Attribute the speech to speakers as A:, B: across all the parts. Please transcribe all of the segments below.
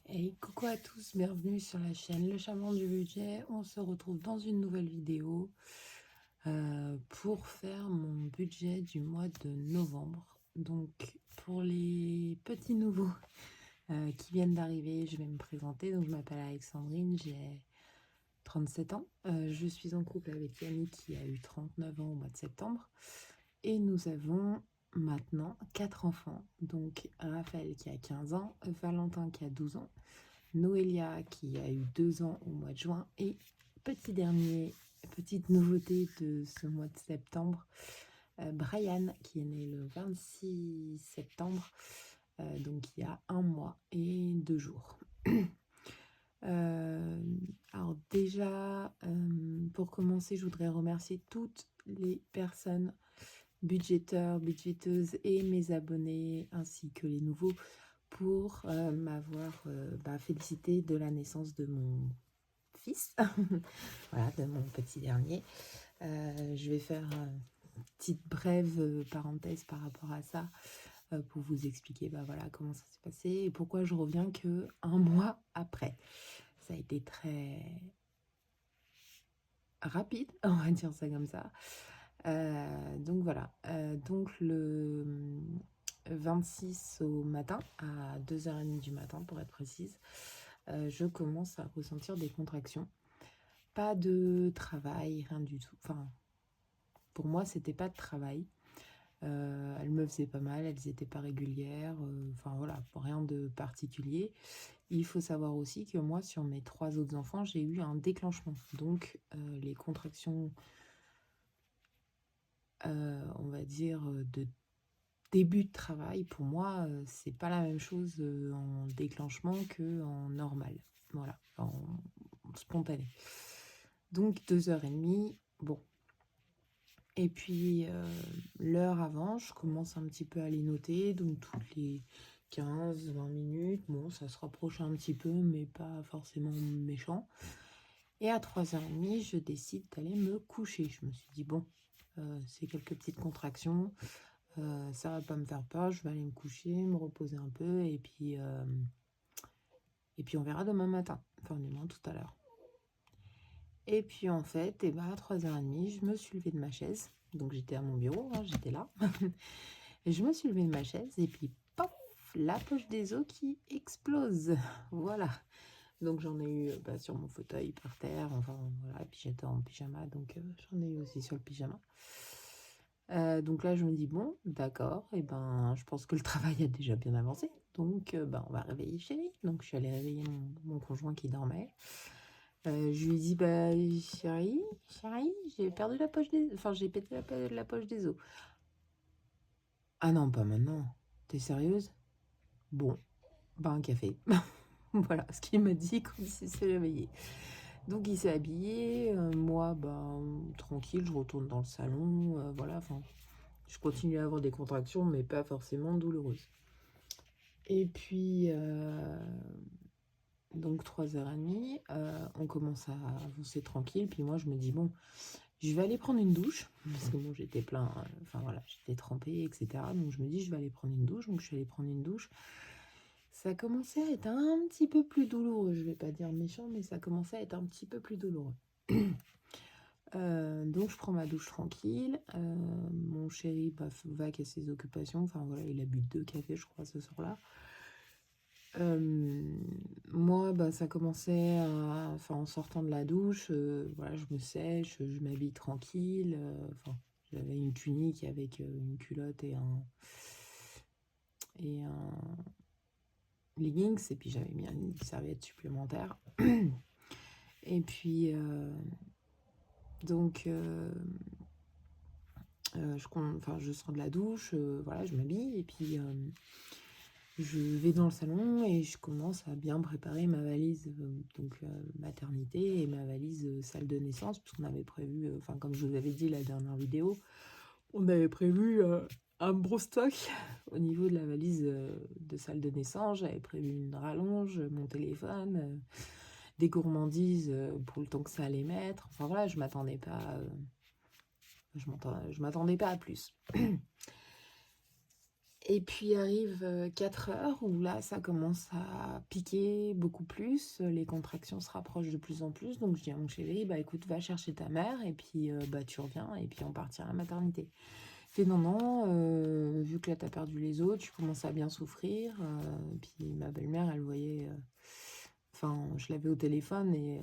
A: Et coucou à tous, bienvenue sur la chaîne Le Charbon du Budget. On se retrouve dans une nouvelle vidéo pour faire mon budget du mois de novembre. Donc pour les petits nouveaux qui viennent d'arriver, je vais me présenter. Donc je m'appelle Alexandrine, j'ai 37 ans. Je suis en couple avec Yannick qui a eu 39 ans au mois de septembre. Et nous avons maintenant 4 enfants. Donc Raphaël qui a 15 ans, Valentin qui a 12 ans, Noélia qui a eu 2 ans au mois de juin et petit dernier, petite nouveauté de ce mois de septembre, Brian qui est né le 26 septembre, donc il y a 1 mois et 2 jours. Alors déjà, pour commencer, je voudrais remercier toutes les personnes budgéteurs, budgéteuses et mes abonnés ainsi que les nouveaux pour m'avoir félicité de la naissance de mon fils, voilà, de mon petit dernier. Je vais faire une petite brève parenthèse par rapport à ça pour vous expliquer voilà, comment ça s'est passé et pourquoi je reviens que 1 mois après. Ça a été très rapide, on va dire ça comme ça. Donc voilà, donc le 26 au matin, à 2h30 du matin pour être précise, je commence à ressentir des contractions. Pas de travail, rien du tout. Enfin, pour moi, c'était pas de travail. Elles me faisaient pas mal, elles n'étaient pas régulières. Enfin voilà, rien de particulier. Il faut savoir aussi que moi, sur mes 3 autres enfants, j'ai eu un déclenchement. Donc, les contractions, on va dire, de début de travail, pour moi, c'est pas la même chose en déclenchement que en normal. Voilà, en spontané. Donc 2h30, bon. Et puis l'heure avant, je commence un petit peu à les noter, donc toutes les 15-20 minutes, bon, ça se rapproche un petit peu, mais pas forcément méchant. Et à 3h30, je décide d'aller me coucher. Je me suis dit, bon, c'est quelques petites contractions, ça va pas me faire peur, je vais aller me coucher, me reposer un peu, et puis on verra demain matin, enfin du moins tout à l'heure. Et puis en fait, à 3h30, je me suis levée de ma chaise, donc j'étais à mon bureau, hein, j'étais là, et je me suis levée de ma chaise, et puis paf, la poche des os qui explose, voilà. Donc j'en ai eu sur mon fauteuil, par terre, enfin voilà, et puis j'étais en pyjama, donc j'en ai eu aussi sur le pyjama. Donc là, je me dis, bon, d'accord, et je pense que le travail a déjà bien avancé. Donc, on va réveiller chérie. Donc, je suis allée réveiller mon conjoint qui dormait. Je lui dis, chérie, j'ai perdu la poche des... Enfin, j'ai pété la poche des os. Ah non, pas maintenant. T'es sérieuse? Bon, un café. Voilà ce qu'il m'a dit quand il s'est réveillé. Donc, il s'est habillé. Moi, tranquille, je retourne dans le salon. Voilà, enfin... Je continue à avoir des contractions, mais pas forcément douloureuses. Et puis, donc 3h30, on commence à avancer tranquille. Puis moi, je me dis, bon, je vais aller prendre une douche. Parce que bon, j'étais plein, enfin voilà, j'étais trempée, etc. Donc je me dis, je vais aller prendre une douche. Donc je suis allée prendre une douche. Ça commençait à être un petit peu plus douloureux. Je vais pas dire méchant, mais ça commençait à être un petit peu plus douloureux. Donc je prends ma douche tranquille, mon chéri va qu'à ses occupations, enfin voilà, il a bu 2 cafés je crois ce soir-là. Moi ça commençait à, enfin en sortant de la douche, voilà, je me sèche, je m'habille tranquille, enfin j'avais une tunique avec une culotte et un leggings, et puis j'avais mis une serviette supplémentaire. Et puis donc je sors de la douche, voilà, je m'habille, et puis je vais dans le salon et je commence à bien préparer ma valise maternité et ma valise salle de naissance, puisqu'on avait prévu, comme je vous avais dit la dernière vidéo, on avait prévu un gros stock au niveau de la valise de salle de naissance. J'avais prévu une rallonge, mon téléphone, des gourmandises pour le temps que ça allait mettre. Enfin voilà, je m'attendais pas à plus. Et puis arrive 4 heures où là, ça commence à piquer beaucoup plus, les contractions se rapprochent de plus en plus. Donc je dis à mon chéri, bah écoute, va chercher ta mère et puis bah tu reviens et puis on partira à la maternité. Il fait non, non, vu que là t'as perdu les os, tu commences à bien souffrir. Puis ma belle-mère, elle voyait, enfin, je l'avais au téléphone et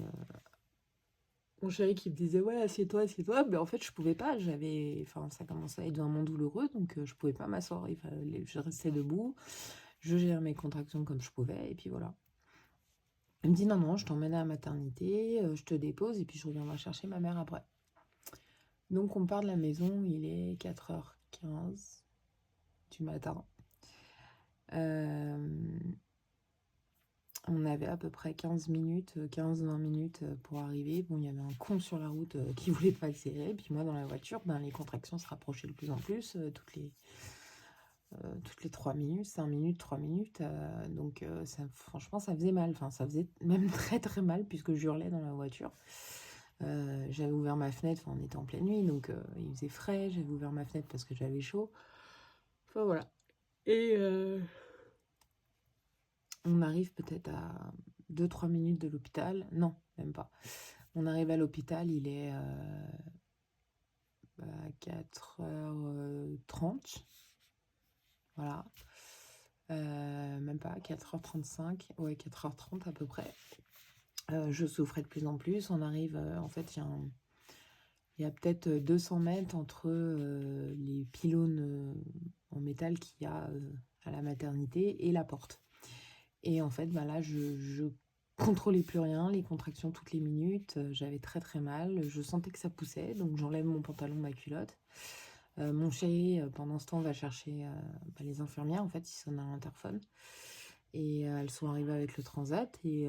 A: mon chéri qui me disait ouais, assieds-toi, mais en fait je pouvais pas, enfin ça commençait à être vraiment douloureux, donc je pouvais pas m'asseoir, je restais debout, je gérais mes contractions comme je pouvais, et puis voilà. Il me dit non, non, je t'emmène à la maternité, je te dépose, et puis je reviendrai chercher ma mère après. Donc on part de la maison, il est 4h15 du matin. On avait à peu près 15 minutes, 15-20 minutes pour arriver. Bon, il y avait un con sur la route qui voulait pas accélérer. Puis moi, dans la voiture, ben, les contractions se rapprochaient de plus en plus, toutes les 3 minutes, 5 minutes, 3 minutes. Donc, franchement, ça faisait mal. Enfin, ça faisait même très très mal puisque je hurlais dans la voiture. J'avais ouvert ma fenêtre, enfin, on était en pleine nuit, donc il faisait frais. J'avais ouvert ma fenêtre parce que j'avais chaud. Enfin, voilà. Et on arrive peut-être à 2-3 minutes de l'hôpital. Non, même pas. On arrive à l'hôpital, il est 4h30. Voilà. Même pas, 4h35. Ouais, 4h30 à peu près. Je souffrais de plus en plus. On arrive, en fait, il y a peut-être 200 mètres entre les pylônes en métal qu'il y a à la maternité et la porte. Et en fait, bah là, je contrôlais plus rien, les contractions toutes les minutes, j'avais très très mal, je sentais que ça poussait, donc j'enlève mon pantalon, ma culotte. Mon chéri, pendant ce temps, va chercher les infirmières, en fait, il sonne à l'interphone. Et elles sont arrivées avec le transat, et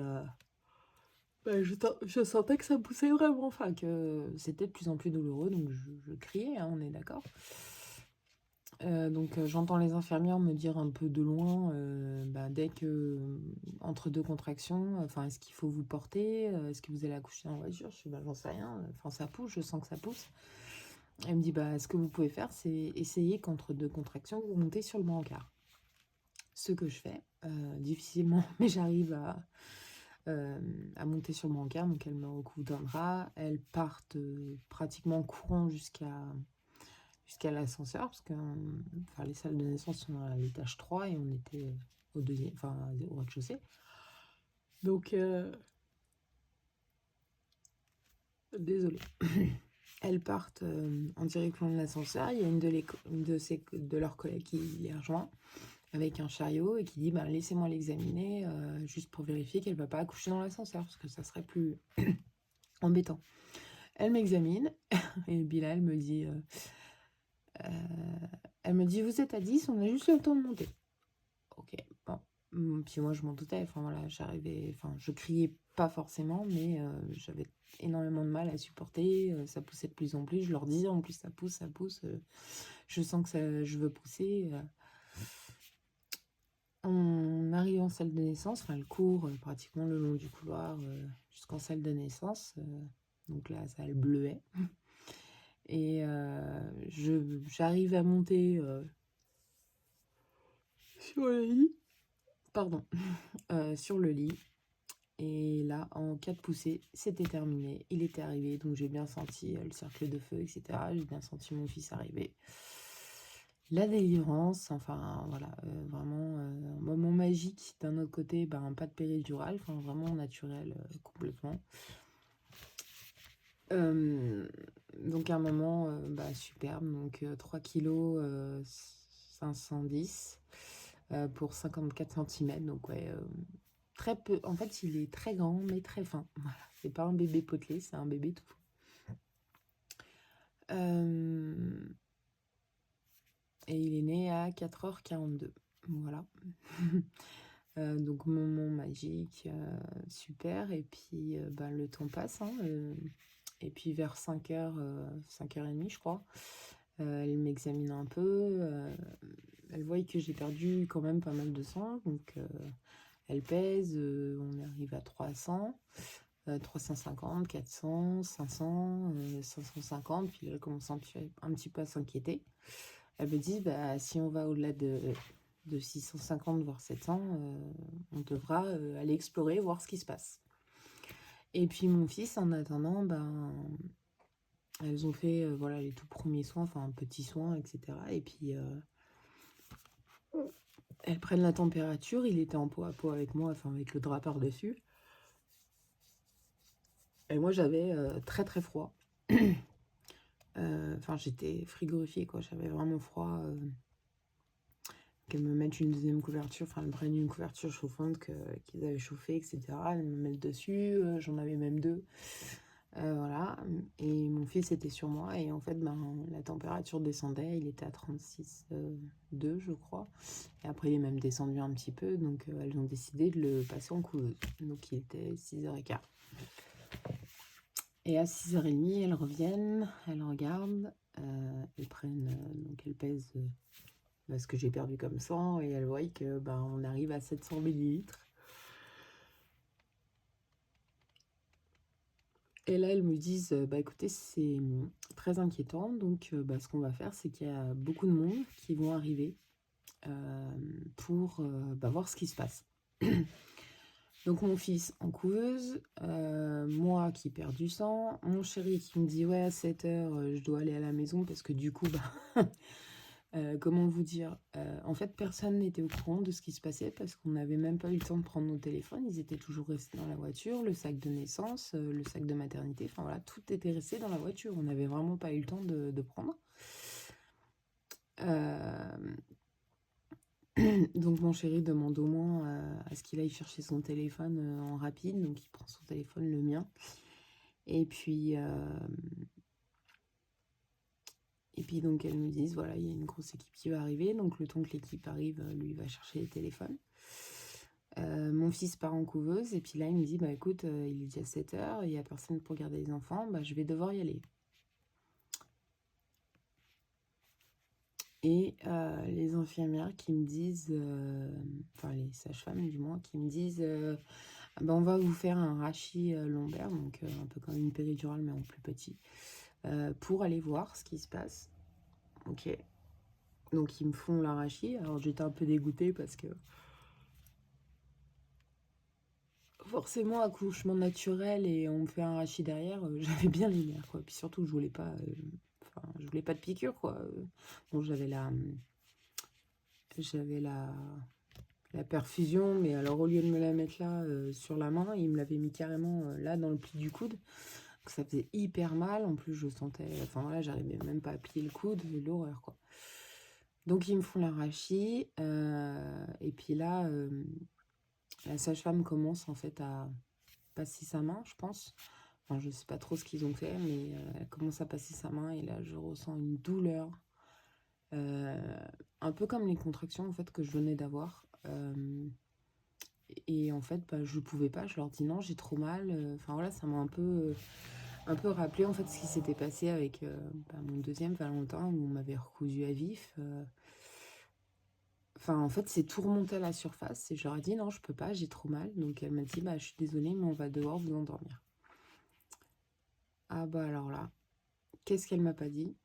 A: je sentais que ça poussait vraiment, enfin que c'était de plus en plus douloureux, donc je criais, hein, on est d'accord. Donc j'entends les infirmières me dire un peu de loin, dès que entre deux contractions, enfin est-ce qu'il faut vous porter, est-ce que vous allez accoucher en voiture? Je suis bah, j'en sais rien, enfin ça pousse, je sens que ça pousse. Elle me dit bah ce que vous pouvez faire, c'est essayer qu'entre deux contractions, vous montez sur le brancard. Ce que je fais, difficilement, mais j'arrive à monter sur le brancard, donc elle me recouvre d'un drap, elles partent pratiquement courant jusqu'à l'ascenseur, parce que les salles de naissance sont à l'étage 3 et on était au deuxième, enfin au rez-de-chaussée. Donc, désolée. Elles partent en direction de l'ascenseur. Il y a une de leurs collègues qui les rejoint avec un chariot et qui dit bah, laissez-moi l'examiner juste pour vérifier qu'elle ne va pas accoucher dans l'ascenseur, parce que ça serait plus embêtant. Elle m'examine et Bilal me dit elle me dit vous êtes à 10, on a juste le temps de monter. Ok, bon. Puis moi je m'en doutais, enfin voilà, je criais pas forcément, mais j'avais énormément de mal à supporter, ça poussait de plus en plus, je leur disais en plus ça pousse, je sens que je veux pousser. On arrive en salle de naissance, enfin elle court pratiquement le long du couloir jusqu'en salle de naissance, donc la salle bleuet. Et j'arrive à monter sur le lit, pardon, sur le lit. Et là, en 4 poussées, c'était terminé. Il était arrivé, donc j'ai bien senti le cercle de feu, etc. J'ai bien senti mon fils arriver. La délivrance, enfin voilà, vraiment un moment magique. D'un autre côté, pas de péridurale, enfin vraiment naturel, complètement. Donc un moment superbe, donc 3 kg 510 pour 54 cm, donc ouais, très peu. En fait, il est très grand, mais très fin. Voilà, c'est pas un bébé potelé, c'est un bébé tout. Et il est né à 4h42. Voilà. Donc moment magique, super. Et puis le temps passe. Hein, et puis vers 5h, 5h30, je crois, elle m'examine un peu. Elle voit que j'ai perdu quand même pas mal de sang. Donc elle pèse, on arrive à 300. 350, 400, 500, 550, puis là, elle commence un petit peu à s'inquiéter. Elle me dit, bah, si on va au-delà de 650, voire 700, on devra aller explorer, voir ce qui se passe. Et puis mon fils, en attendant, ben, elles ont fait voilà, les tout premiers soins, enfin petits soins, etc. Et puis elles prennent la température, il était en peau à peau avec moi, enfin avec le drap par-dessus. Et moi j'avais très très froid. Enfin j'étais frigorifiée, quoi, j'avais vraiment froid. Qu'elles me mettent une deuxième couverture, enfin elles me prennent une couverture chauffante qu'ils avaient chauffée, etc. Elles me mettent dessus, j'en avais même deux. Voilà, et mon fils était sur moi, et en fait, ben, la température descendait, il était à 36,2 je crois. Et après, il est même descendu un petit peu, donc elles ont décidé de le passer en couveuse. Donc il était 6h15. Et à 6h30, elles reviennent, elles regardent, elles prennent, donc elles pèsent ce que j'ai perdu comme sang, et elles voient que ben, on arrive à 700 millilitres. Et là, elles me disent, bah écoutez, c'est très inquiétant, donc bah, ce qu'on va faire, c'est qu'il y a beaucoup de monde qui vont arriver pour bah, voir ce qui se passe. Donc mon fils en couveuse, moi qui perds du sang, mon chéri qui me dit, ouais, à 7h, je dois aller à la maison, parce que du coup, bah, comment vous dire, en fait, personne n'était au courant de ce qui se passait, parce qu'on n'avait même pas eu le temps de prendre nos téléphones, ils étaient toujours restés dans la voiture, le sac de naissance, le sac de maternité, enfin voilà, tout était resté dans la voiture, on n'avait vraiment pas eu le temps de prendre. Donc mon chéri demande au moins à ce qu'il aille chercher son téléphone en rapide, donc il prend son téléphone, le mien, et puis donc elles me disent, voilà, il y a une grosse équipe qui va arriver, donc le temps que l'équipe arrive, lui va chercher les téléphones. Mon fils part en couveuse, et puis là il me dit, bah écoute, il est déjà 7h, il n'y a personne pour garder les enfants, bah je vais devoir y aller. Et les infirmières qui me disent, enfin les sages-femmes du moins, qui me disent, bah, on va vous faire un rachis lombaire, donc un peu comme une péridurale mais en plus petit, pour aller voir ce qui se passe. Ok. Donc ils me font l'arrachis. Alors j'étais un peu dégoûtée parce que forcément accouchement naturel et on me fait un rachis derrière, j'avais bien les nerfs, quoi. Puis surtout je voulais pas, je voulais pas de piqûre, quoi. Bon, j'avais la perfusion, mais alors au lieu de me la mettre là sur la main, il me l'avait mis carrément là dans le pli du coude. Donc ça faisait hyper mal. En plus, je sentais, enfin voilà, j'arrivais même pas à plier le coude, l'horreur, quoi. Donc ils me font l'arrachis, et puis là, la sage-femme commence en fait à passer sa main, je pense. Enfin, je sais pas trop ce qu'ils ont fait, mais elle commence à passer sa main, et là je ressens une douleur, un peu comme les contractions en fait que je venais d'avoir. Et en fait, bah, je pouvais pas, je leur dis non, j'ai trop mal. Enfin voilà, ça m'a un peu rappelé en fait ce qui s'était passé avec bah, mon deuxième Valentin, où on m'avait recousu à vif. Enfin, en fait, c'est tout remonté à la surface, et je leur ai dit non, je peux pas, j'ai trop mal. Donc elle m'a dit, bah je suis désolée, mais on va devoir vous endormir. Ah bah alors là, qu'est-ce qu'elle m'a pas dit?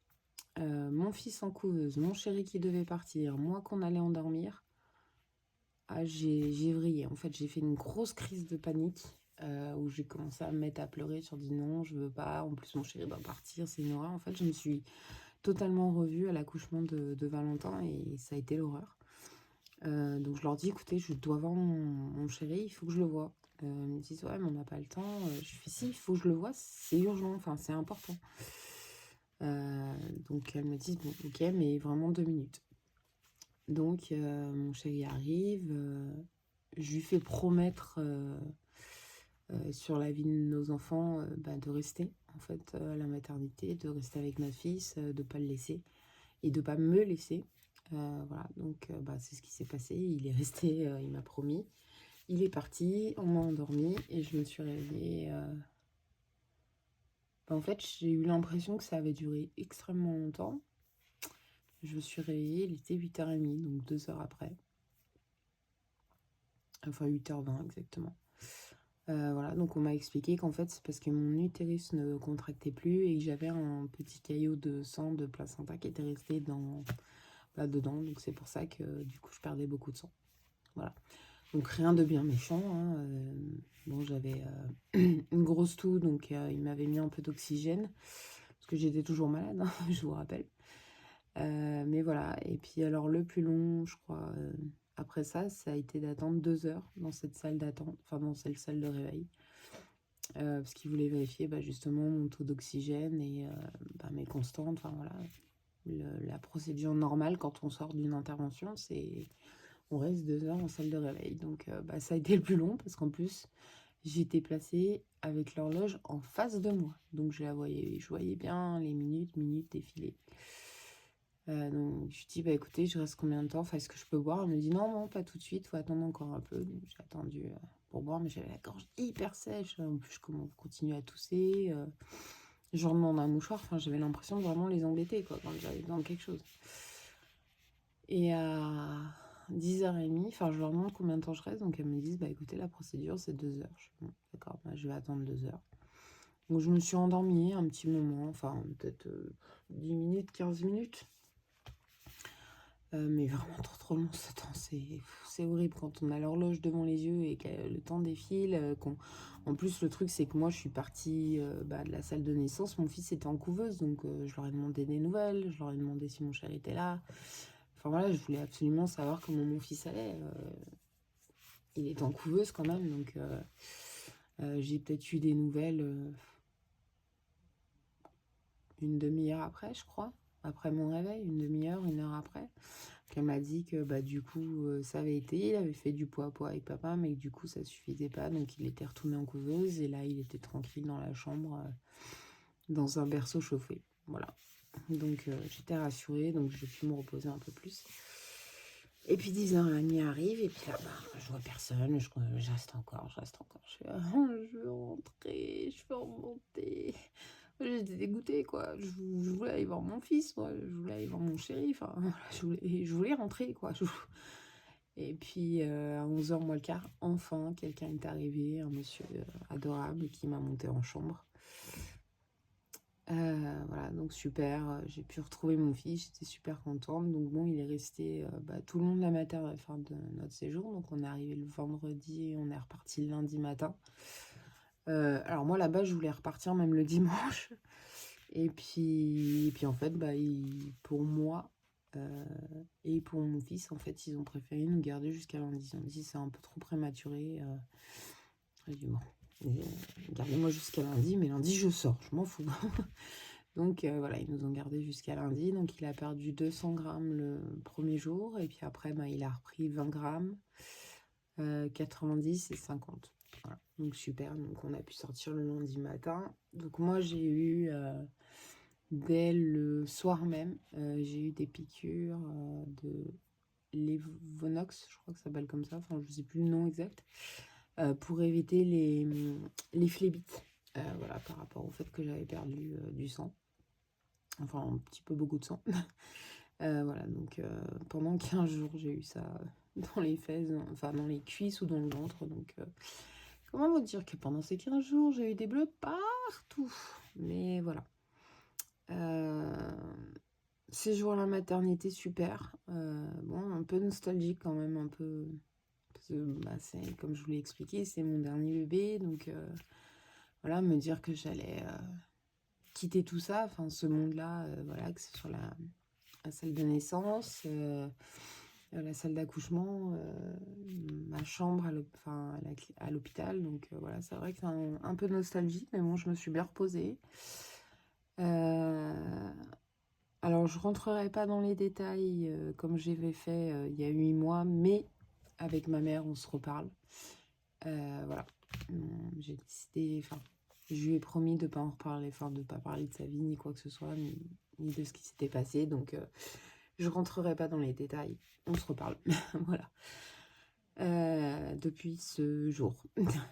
A: Mon fils en couveuse, mon chéri qui devait partir, moi qu'on allait endormir. Ah, j'ai vrillé. En fait, j'ai fait une grosse crise de panique où j'ai commencé à me mettre à pleurer. J'ai dit non, je veux pas. En plus, mon chéri va partir, c'est une horreur. En fait, je me suis totalement revue à l'accouchement de Valentin, et ça a été l'horreur. Donc, je leur dis, écoutez, je dois voir mon chéri, il faut que je le voie. Ils me disent, ouais, mais on n'a pas le temps. Je fais, si, il faut que je le voie, c'est urgent, enfin, c'est important. Donc, elles me disent, bon, ok, mais vraiment 2 minutes. Donc, mon chéri arrive, je lui fais promettre sur la vie de nos enfants bah, de rester en fait à la maternité, de rester avec notre fils, de ne pas le laisser et de ne pas me laisser. Voilà, donc bah, c'est ce qui s'est passé. Il est resté, il m'a promis. Il est parti, on m'a endormi, et je me suis réveillée. Bah, en fait, j'ai eu l'impression que ça avait duré extrêmement longtemps. Je me suis réveillée, il était 8h30, donc 2 heures après. Enfin 8h20 exactement. Voilà, donc on m'a expliqué qu'en fait c'est parce que mon utérus ne contractait plus et que j'avais un petit caillot de sang de placenta qui était resté là-dedans. Donc c'est pour ça que du coup je perdais beaucoup de sang. Voilà. Donc rien de bien méchant, hein. Bon, j'avais une grosse toux, donc il m'avait mis un peu d'oxygène, parce que j'étais toujours malade, hein, je vous rappelle. Mais voilà, et puis alors le plus long, je crois, après ça a été d'attendre 2 heures dans cette salle d'attente, enfin dans cette salle de réveil, parce qu'ils voulaient vérifier justement mon taux d'oxygène et mes constantes, enfin voilà. La procédure normale quand on sort d'une intervention, c'est on reste 2 heures en salle de réveil. Donc ça a été le plus long parce qu'en plus j'étais placée avec l'horloge en face de moi. Donc je voyais bien les minutes défiler. Donc je dis écoutez, je reste combien de temps? Enfin, est-ce que je peux boire? Elle me dit non, pas tout de suite, faut attendre encore un peu. Donc j'ai attendu pour boire, mais j'avais la gorge hyper sèche. En plus, je continue à tousser. Je leur demande un mouchoir. Enfin, j'avais l'impression de vraiment les embêter quand j'avais besoin de quelque chose. Et à 10h30, enfin, je leur demande combien de temps je reste. Donc elles me disent écoutez, la procédure c'est 2 heures. Je dis bon, d'accord, je vais attendre 2 heures. Donc je me suis endormie un petit moment, enfin peut-être 10 minutes, 15 minutes. Mais vraiment trop long ce temps, c'est horrible quand on a l'horloge devant les yeux et que le temps défile. En plus, le truc, c'est que moi, je suis partie de la salle de naissance. Mon fils était en couveuse, donc je leur ai demandé des nouvelles. Je leur ai demandé si mon chéri était là. Enfin voilà, je voulais absolument savoir comment mon fils allait. Il est en couveuse quand même, donc j'ai peut-être eu des nouvelles une demi-heure après, je crois. Après mon réveil, une demi-heure, 1 heure après. Elle m'a dit que du coup ça avait été, il avait fait du poids à poids avec papa, mais que du coup ça suffisait pas, donc il était retourné en couveuse et là il était tranquille dans la chambre, dans un berceau chauffé. Voilà. Donc j'étais rassurée, donc j'ai pu me reposer un peu plus. Et puis 10h30 arrive, et puis là je vois personne, je reste encore. Je fais je veux rentrer, je veux remonter. J'étais dégoûtée, quoi. Je voulais aller voir mon fils, moi. Je voulais aller voir mon chéri. Enfin, voilà, je voulais rentrer, quoi. Et puis, à 11h moins le quart, enfin, quelqu'un est arrivé, un monsieur adorable qui m'a monté en chambre. Voilà, donc super. J'ai pu retrouver mon fils, j'étais super contente. Donc bon, il est resté tout le long de la matinée, enfin, de notre séjour. Donc on est arrivé le vendredi et on est reparti le lundi matin. Alors moi, là-bas, je voulais repartir même le dimanche. Et puis en fait, pour moi et pour mon fils, en fait, ils ont préféré nous garder jusqu'à lundi. Ils ont dit c'est un peu trop prématuré. J'ai dit bon, gardez-moi jusqu'à lundi, mais lundi je sors, je m'en fous. Donc voilà, ils nous ont gardés jusqu'à lundi. Donc il a perdu 200 grammes le premier jour, et puis après, il a repris 20 grammes, 90 et 50. Voilà. Donc super, donc on a pu sortir le lundi matin. Donc moi j'ai eu dès le soir même, j'ai eu des piqûres de Levonox, je crois que ça s'appelle comme ça, enfin je sais plus le nom exact, pour éviter les phlébites, voilà, par rapport au fait que j'avais perdu du sang, enfin un petit peu beaucoup de sang. Voilà, donc pendant 15 jours j'ai eu ça dans les fesses, enfin dans les cuisses ou dans le ventre, donc comment vous dire que pendant ces 15 jours j'ai eu des bleus partout, mais voilà. Séjour à la maternité, super. Bon, un peu nostalgique quand même, un peu. Parce que, c'est, comme je vous l'ai expliqué, c'est mon dernier bébé. Donc, voilà, me dire que j'allais quitter tout ça, enfin, ce monde-là, voilà, que ce soit la salle de naissance, la salle d'accouchement, ma chambre à l'hôpital. Donc, voilà, c'est vrai que c'est un peu nostalgique, mais bon, je me suis bien reposée. Alors, je rentrerai pas dans les détails comme j'avais fait il y a 8 mois, mais avec ma mère, on se reparle. Voilà. J'ai décidé, enfin, je lui ai promis de pas en reparler, enfin, de pas parler de sa vie, ni quoi que ce soit, ni de ce qui s'était passé. Donc, je rentrerai pas dans les détails. On se reparle. Voilà. Depuis ce jour.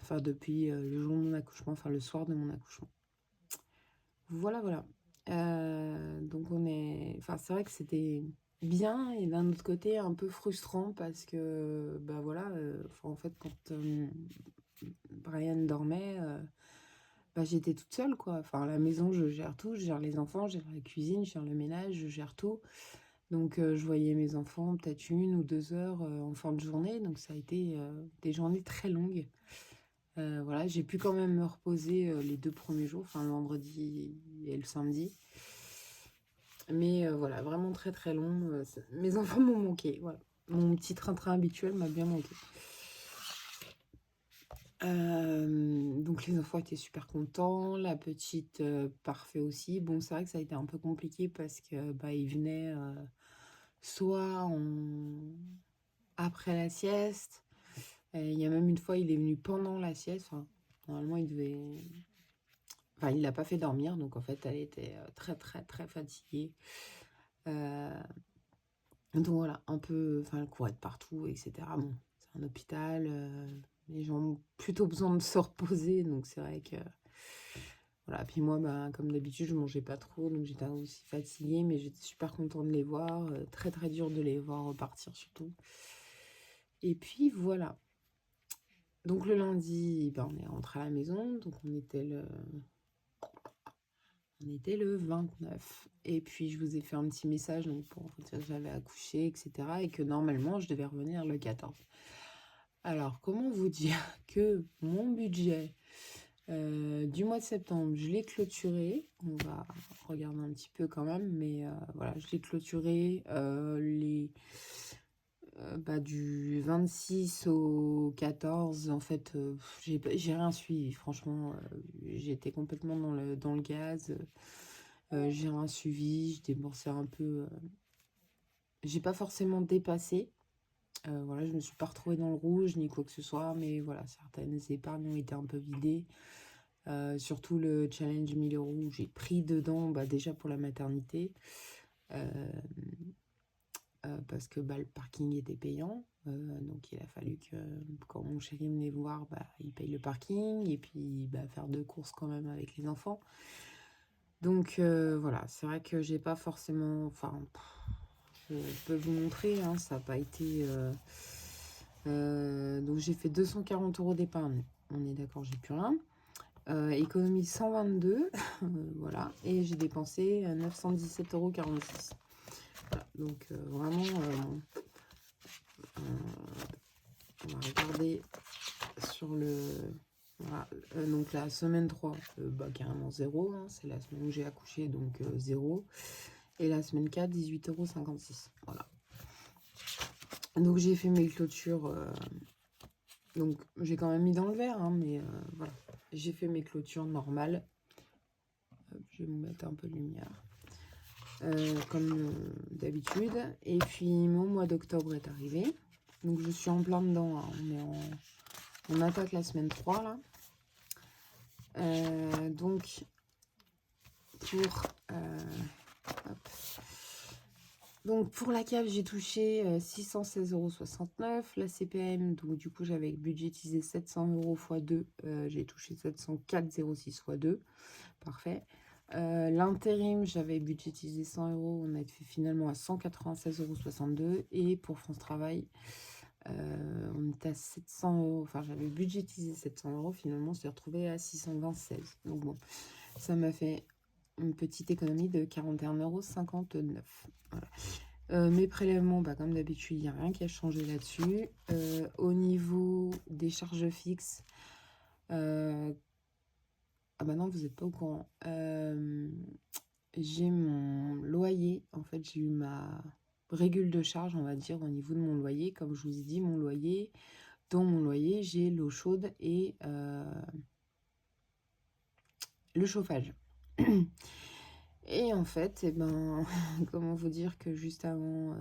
A: Enfin, depuis le jour de mon accouchement, enfin, le soir de mon accouchement. Voilà, voilà. Donc c'est vrai que c'était bien et d'un autre côté un peu frustrant parce que voilà, en fait quand Brian dormait, j'étais toute seule, quoi. Enfin, à la maison je gère tout, je gère les enfants, je gère la cuisine, je gère le ménage, je gère tout. Donc je voyais mes enfants peut-être 1 ou 2 heures, en fin de journée, donc ça a été, des journées très longues. Voilà, j'ai pu quand même me reposer, les 2 premiers jours, enfin le vendredi et le samedi. Mais voilà, vraiment très, très long, mes enfants m'ont manqué, voilà. Mon petit train-train habituel m'a bien manqué. Donc les enfants étaient super contents, la petite, parfait aussi. Bon, c'est vrai que ça a été un peu compliqué parce que, bah, ils venaient, soit après la sieste, il y a même une fois, il est venu pendant la sieste, enfin, normalement, il l'a pas fait dormir, donc en fait, elle était, très, très, très fatiguée. Heu, donc voilà, un peu enfin, elle courait de partout et cetera. Bon, c'est un hôpital, les gens ont plutôt besoin de se reposer, donc c'est vrai que voilà. Puis moi, bah, comme d'habitude, je mangeais pas trop, donc j'étais aussi fatiguée, mais j'étais super contente de les voir, très, très dur de les voir repartir surtout. Et puis voilà. Donc le lundi, ben, on est rentré à la maison, donc on était le 29. Et puis je vous ai fait un petit message donc pour vous dire que j'avais accouché, etc. Et que normalement je devais revenir le 14. Alors comment vous dire que mon budget du mois de septembre, je l'ai clôturé. On va regarder un petit peu quand même, mais voilà, je l'ai clôturé du 26 au 14. En fait, j'ai rien suivi. Franchement, j'étais complètement dans le gaz. J'ai rien suivi. Je déboursais un peu. J'ai pas forcément dépassé. Voilà, je me suis pas retrouvée dans le rouge ni quoi que ce soit, mais voilà, certaines épargnes ont été un peu vidées. Surtout le challenge 1000 euros où j'ai pris dedans bah, déjà pour la maternité. Parce que bah, le parking était payant. Donc il a fallu que quand mon chéri venait voir, bah, il paye le parking et puis bah, faire 2 courses quand même avec les enfants. Donc voilà, c'est vrai que j'ai pas forcément. Enfin, je peux vous montrer, hein, ça n'a pas été. Donc j'ai fait 240 euros d'épargne. On est d'accord, j'ai plus rien. Économie 122, voilà, et j'ai dépensé 917,46 euros. Voilà, donc vraiment, on va regarder sur le... Voilà, donc la semaine 3, bah, carrément 0, hein, c'est la semaine où j'ai accouché, donc 0. Et la semaine 4, 18,56 €. Voilà. Donc j'ai fait mes clôtures, donc j'ai quand même mis dans le verre, hein, mais voilà. J'ai fait mes clôtures normales. Hop, je vais vous mettre un peu de lumière. Comme d'habitude. Et puis mon mois d'octobre est arrivé. Donc je suis en plein dedans, hein. On attaque la semaine 3 là. Donc pour hop. Donc pour la cave, j'ai touché 616,69 €. La CPM, donc du coup j'avais budgétisé 700 € x 2, j'ai touché 704,06 x 2. Parfait. L'intérim, j'avais budgétisé 100 €, on a fait finalement à 196,62 €. Et pour France Travail, on était à 700 €, enfin j'avais budgétisé 700 €, finalement on s'est retrouvé à 626. Donc bon, ça m'a fait une petite économie de 41,59 €. Voilà. Mes prélèvements, bah, comme d'habitude, il n'y a rien qui a changé là-dessus. Au niveau des charges fixes, ah bah non, vous n'êtes pas au courant. J'ai mon loyer, en fait, j'ai eu ma régule de charge, on va dire, au niveau de mon loyer. Comme je vous ai dit, dans mon loyer, j'ai l'eau chaude et le chauffage. Et en fait, eh ben, comment vous dire que juste avant,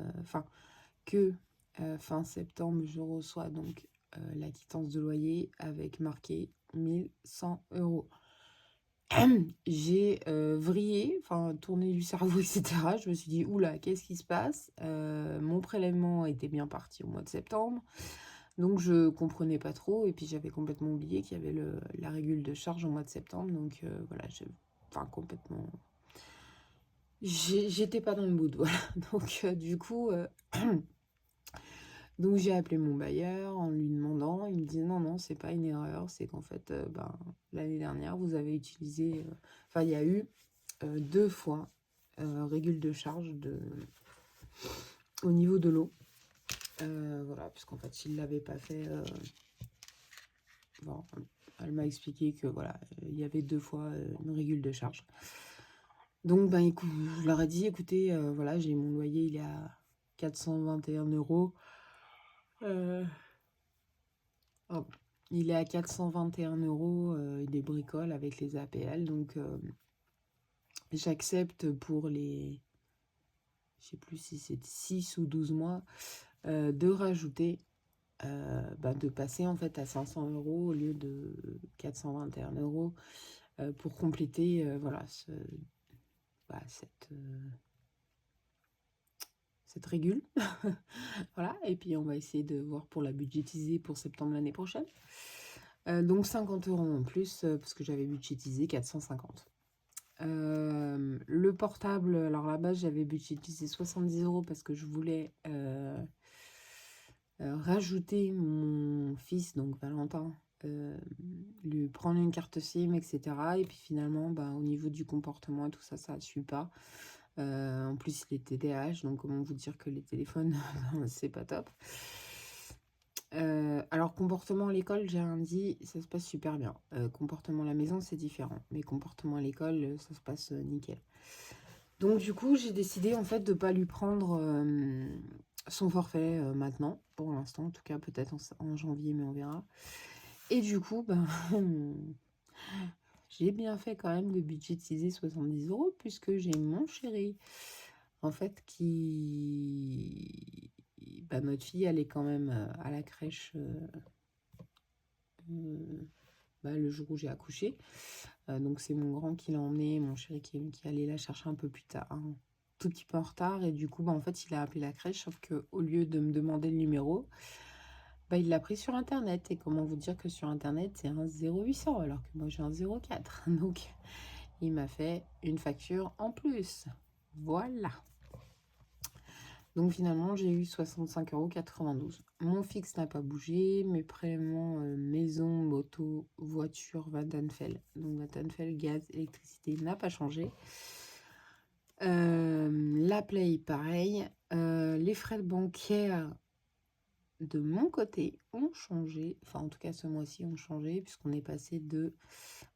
A: fin septembre, je reçois donc la quittance de loyer avec marqué 1100 €. J'ai vrillé, enfin tourné du cerveau, etc. Je me suis dit, oula, qu'est-ce qui se passe? Mon prélèvement était bien parti au mois de septembre, donc je comprenais pas trop. Et puis j'avais complètement oublié qu'il y avait la régule de charge au mois de septembre. Donc voilà, complètement. J'étais pas dans le mood, voilà. Donc du coup, donc j'ai appelé mon bailleur en lui demandant. Il me dit non, non, c'est pas une erreur, c'est qu'en fait, l'année dernière, vous avez utilisé. Enfin, il y a eu 2 fois régule de charge au niveau de l'eau. Voilà, puisqu'en fait, il ne l'avait pas fait. Bon, elle m'a expliqué que voilà, il y avait 2 fois une régule de charge. Donc, ben, écoute, je leur ai dit, écoutez, voilà, j'ai mon loyer, il est à 421 euros. Oh, il est à 421 euros, des bricoles avec les APL. Donc, j'accepte pour les, je sais plus si c'est 6 ou 12 mois, de rajouter, de passer en fait à 500 euros au lieu de 421 euros pour compléter voilà, cette régule. Voilà, et puis on va essayer de voir pour la budgétiser pour septembre l'année prochaine. Donc 50 euros en plus, parce que j'avais budgétisé 450. Le portable, alors là-bas j'avais budgétisé 70 euros parce que je voulais rajouter mon fils, donc Valentin, lui prendre une carte SIM, etc. Et puis finalement, au niveau du comportement et tout ça, ça ne suit pas. En plus, il est TDAH, donc comment vous dire que les téléphones, c'est pas top. Alors, comportement à l'école, j'ai rien dit, ça se passe super bien. Comportement à la maison, c'est différent. Mais comportement à l'école, ça se passe nickel. Donc, du coup, j'ai décidé en fait de ne pas lui prendre son forfait maintenant, pour l'instant. En tout cas, peut-être en janvier, mais on verra. Et du coup, j'ai bien fait quand même de budgétiser 70 euros, puisque j'ai mon chéri, en fait, qui... notre fille, elle est quand même à la crèche le jour où j'ai accouché. Donc c'est mon grand qui l'a emmené, mon chéri qui allait la chercher un peu plus tard, un tout petit peu en retard. Et du coup, en fait, il a appelé la crèche, sauf qu'au lieu de me demander le numéro, il l'a pris sur Internet. Et comment vous dire que sur Internet, c'est un 0800, alors que moi, j'ai un 04. Donc, il m'a fait une facture en plus. Voilà. Donc finalement, j'ai eu 65,92 €. Mon fixe n'a pas bougé. Mes prélèvements maison, moto, voiture, Vattenfall. Donc Vattenfall, gaz, électricité n'a pas changé. La Play, pareil. Les frais bancaires de mon côté ont changé. Enfin, en tout cas, ce mois-ci ont changé puisqu'on est passé de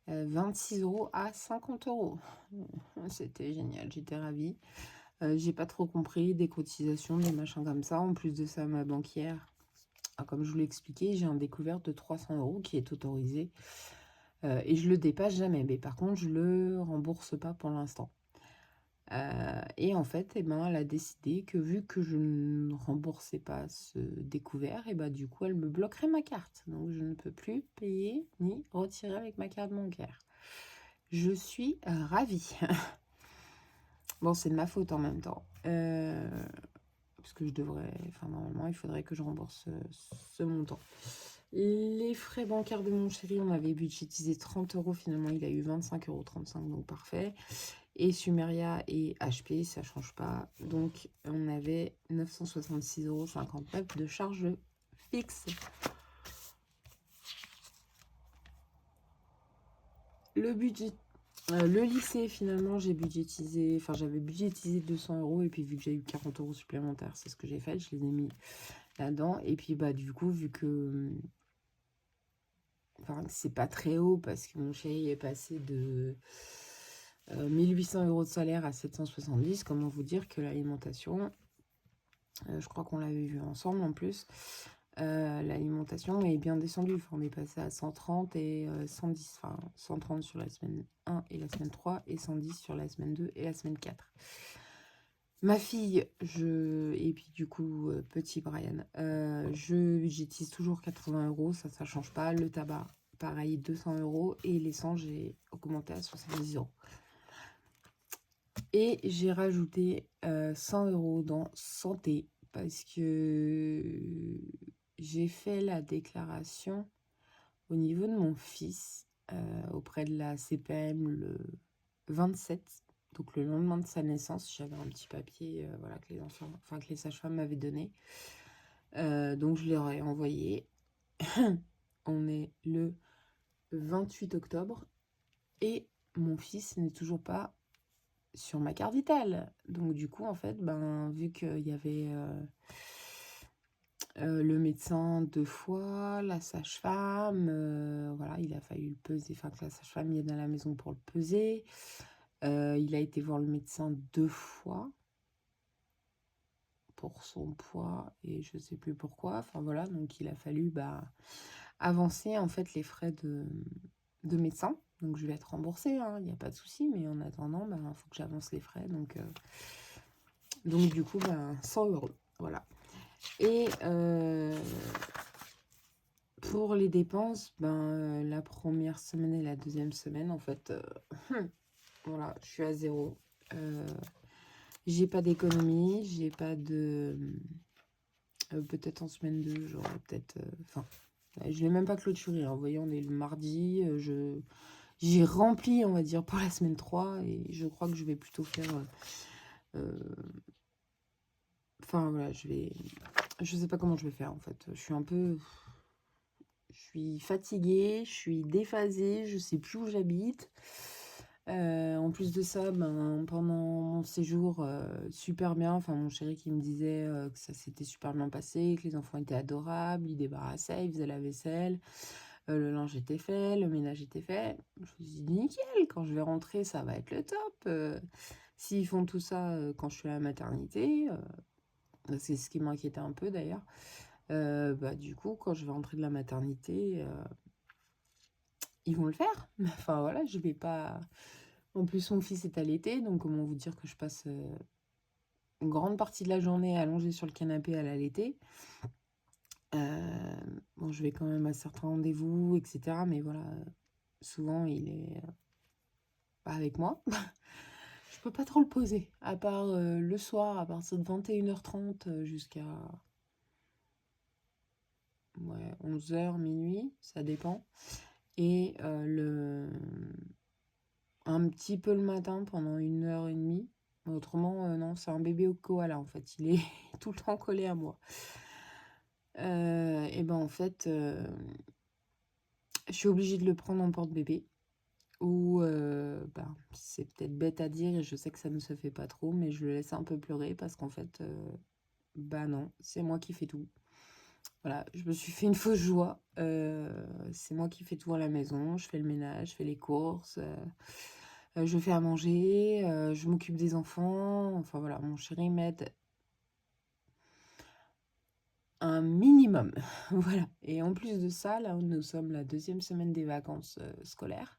A: 26 € à 50 €. C'était génial, j'étais ravie. J'ai pas trop compris, des cotisations, des machins comme ça. En plus de ça, ma banquière, comme je vous l'ai expliqué, j'ai un découvert de 300 € qui est autorisé. Et je le dépasse jamais. Mais par contre, je le rembourse pas pour l'instant. Et en fait, elle a décidé que vu que je ne remboursais pas ce découvert, du coup, elle me bloquerait ma carte. Donc, je ne peux plus payer ni retirer avec ma carte bancaire. Je suis ravie. Bon, c'est de ma faute en même temps. Parce que je devrais... Enfin, normalement, il faudrait que je rembourse ce montant. Les frais bancaires de mon chéri, on avait budgétisé 30 €. Finalement, il a eu 25,35 €, donc parfait. Et Sumeria et HP, ça change pas. Donc, on avait 966,59 € de charges fixes. Le budget... le lycée, finalement, j'avais budgétisé 200 € et puis vu que j'ai eu 40 € supplémentaires, c'est ce que j'ai fait, je les ai mis là-dedans. Et puis, du coup, vu que... c'est pas très haut parce que mon chéri est passé de 1800 € de salaire à 770, comment vous dire que l'alimentation, je crois qu'on l'avait vu ensemble en plus, l'alimentation est bien descendue. Enfin, on est passé à 130 et 110. Enfin, 130 sur la semaine 1 et la semaine 3 et 110 sur la semaine 2 et la semaine 4. Ma fille, et puis du coup, petit Brian, je budgétise toujours 80 €, ça change pas. Le tabac, pareil, 200 €. Et l'essence, j'ai augmenté à 70 €. Et j'ai rajouté 100 € dans santé parce que j'ai fait la déclaration au niveau de mon fils auprès de la CPM le 27, donc le lendemain de sa naissance. J'avais un petit papier que les sages-femmes m'avaient donné. Donc je leur ai envoyé. On est le 28 octobre et mon fils n'est toujours pas sur ma carte vitale. Donc du coup, en fait, ben, vu qu'il y avait le médecin 2 fois, la sage-femme, voilà, il a fallu le peser, enfin que la sage-femme vienne à la maison pour le peser. Il a été voir le médecin 2 fois pour son poids et je sais plus pourquoi. Enfin voilà, donc il a fallu, bah, avancer en fait les frais de médecin. Donc je vais être remboursée, hein, il y a pas de souci, mais en attendant, ben, faut que j'avance les frais. Donc du coup, ben, 100 €, voilà. Et pour les dépenses, ben, la première semaine et la deuxième semaine, en fait, voilà, je suis à 0. J'ai pas d'économie, j'ai pas de... peut-être en semaine 2, j'aurais peut-être... Enfin, je l'ai même pas clôturé, hein. Vous voyez, on est le mardi, j'ai rempli, on va dire, pour la semaine 3 et je crois que je vais plutôt faire... enfin, voilà, je sais pas comment je vais faire, en fait. Je suis un peu... Je suis fatiguée, je suis déphasée, je sais plus où j'habite. En plus de ça, ben, pendant mon séjour, super bien. Enfin, mon chéri qui me disait que ça s'était super bien passé, que les enfants étaient adorables, ils débarrassaient, ils faisaient la vaisselle, le linge était fait, le ménage était fait. Je me suis dit, nickel, quand je vais rentrer, ça va être le top. S'ils font tout ça quand je suis à la maternité, c'est ce qui m'inquiétait un peu d'ailleurs. Bah, du coup, quand je vais rentrer de la maternité, ils vont le faire. Enfin voilà, je vais pas... En plus, mon fils est allaité, donc comment vous dire que je passe une grande partie de la journée allongée sur le canapé à l'allaiter. Bon, je vais quand même à certains rendez-vous, etc. Mais voilà, souvent, il est pas avec moi. Je peux pas trop le poser, à part le soir, à partir de 21h30 jusqu'à ouais, 11h, minuit, ça dépend. Et un petit peu le matin pendant 1h30. Autrement, non, c'est un bébé au koala en fait. Il est tout le temps collé à moi. Et ben en fait, je suis obligée de le prendre en porte-bébé. Ou, ben, c'est peut-être bête à dire et je sais que ça ne se fait pas trop, mais je le laisse un peu pleurer parce qu'en fait, bah non, c'est moi qui fais tout. Voilà, je me suis fait une fausse joie. C'est moi qui fais tout à la maison. Je fais le ménage, je fais les courses, je fais à manger, je m'occupe des enfants. Enfin voilà, mon chéri m'aide un minimum. Voilà. Et en plus de ça, là, nous sommes la deuxième semaine des vacances scolaires.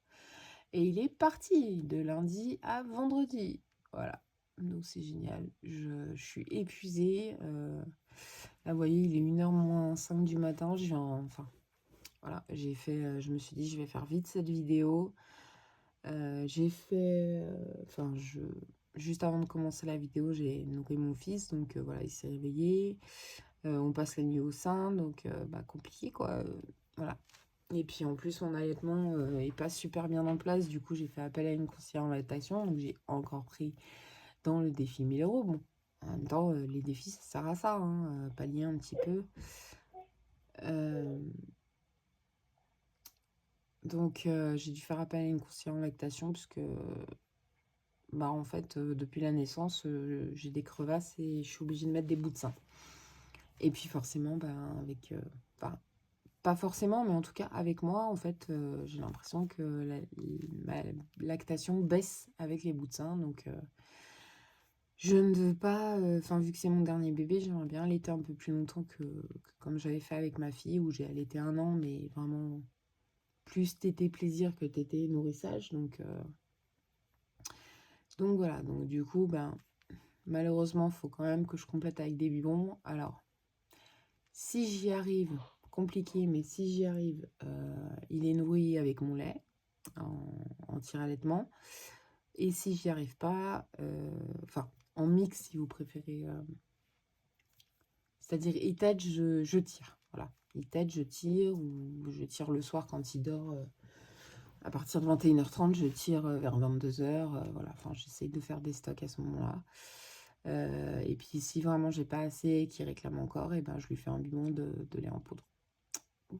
A: Et il est parti de lundi à vendredi. Voilà. Donc c'est génial. Je suis épuisée. Là, vous voyez, il est 1h moins 5 du matin. Enfin, voilà, j'ai fait... je me suis dit, je vais faire vite cette vidéo. J'ai fait... Enfin, juste avant de commencer la vidéo, j'ai nourri mon fils. Donc voilà, il s'est réveillé. On passe la nuit au sein. Donc, bah, compliqué, quoi. Voilà. Et puis en plus, mon allaitement est pas super bien en place. Du coup, j'ai fait appel à une conseillère en lactation. Donc, j'ai encore pris dans le défi 1 000 €. Bon, en même temps, les défis, ça sert à ça, hein, pallier un petit peu. Donc, j'ai dû faire appel à une conseillère en lactation puisque, bah, en fait, depuis la naissance, j'ai des crevasses et je suis obligée de mettre des bouts de sein. Et puis forcément, bah, avec... enfin, pas forcément, mais en tout cas, avec moi, en fait, j'ai l'impression que ma lactation baisse avec les bouts de sein. Donc, je ne veux pas... Enfin, vu que c'est mon dernier bébé, j'aimerais bien allaiter un peu plus longtemps que comme j'avais fait avec ma fille, où j'ai allaité 1 an, mais vraiment plus tété plaisir que tété nourrissage. Donc voilà. Donc du coup, ben, malheureusement, il faut quand même que je complète avec des biberons. Alors, si j'y arrive... compliqué, mais si j'y arrive, il est nourri avec mon lait en tire-allaitement. Et si j'y arrive pas, enfin, en mix si vous préférez, c'est-à-dire il tète, je tire. Voilà, il tète, je tire, ou je tire le soir quand il dort. À partir de 21h30, je tire vers 22h. Voilà, enfin, j'essaye de faire des stocks à ce moment-là. Et puis si vraiment j'ai pas assez et qu'il réclame encore, et ben je lui fais un biberon de lait en poudre.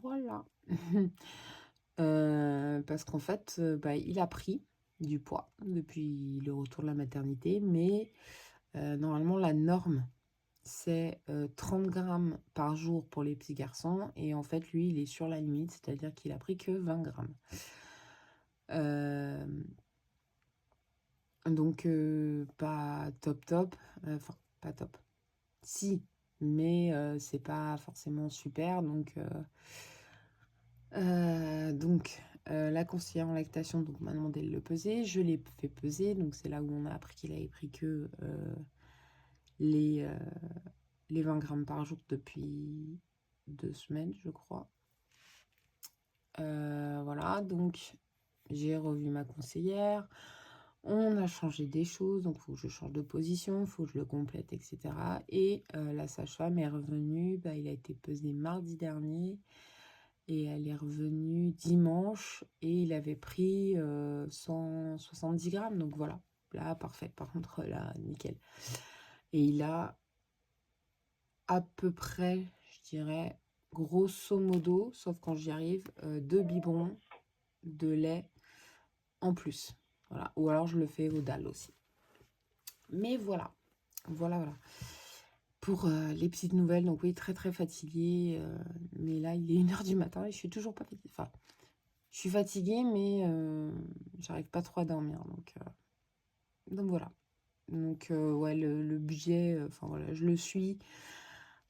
A: Voilà. Parce qu'en fait, bah, il a pris. du poids depuis le retour de la maternité, mais normalement la norme c'est 30 grammes par jour pour les petits garçons, et en fait lui il est sur la limite, c'est-à-dire qu'il a pris que 20 grammes. Donc pas top, enfin pas top. Si, mais c'est pas forcément super, la conseillère en lactation donc m'a demandé de le peser. Je l'ai fait peser, donc c'est là où on a appris qu'il avait pris que les 20 grammes par jour depuis 2 semaines, je crois. Voilà, donc j'ai revu ma conseillère. On a changé des choses, donc il faut que je change de position, il faut que je le complète, etc. Et la sage-femme est revenue, il a été pesé mardi dernier, et elle est revenue dimanche, et il avait pris 170 grammes, donc voilà, là, parfait, par contre, là, nickel. Et il a à peu près, je dirais, grosso modo, sauf quand j'y arrive, 2 biberons de lait en plus. Voilà. Ou alors je le fais au dalle aussi. Mais voilà. Voilà. Pour les petites nouvelles, donc oui, très très fatiguée. Mais là, il est 1h du matin et je suis toujours pas fatiguée. Enfin, je suis fatiguée, mais j'arrive pas trop à dormir. Donc voilà. Donc ouais, le budget, enfin voilà, je le suis.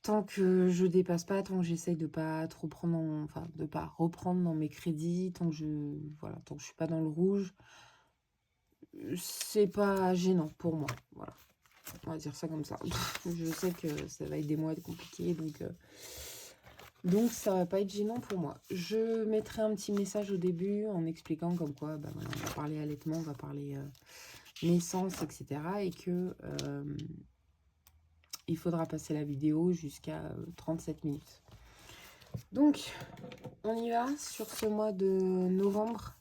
A: Tant que je dépasse pas, tant que j'essaye de pas trop prendre, enfin de pas reprendre dans mes crédits, tant que je suis pas dans le rouge, c'est pas gênant pour moi. Voilà, on va dire ça comme ça. Je sais que ça va être des mois compliqués, donc ça va pas être gênant pour moi. Je mettrai un petit message au début en expliquant comme quoi, voilà, on va parler allaitement, on va parler naissance, etc. Et que il faudra passer la vidéo jusqu'à 37 minutes. Donc, on y va sur ce mois de novembre.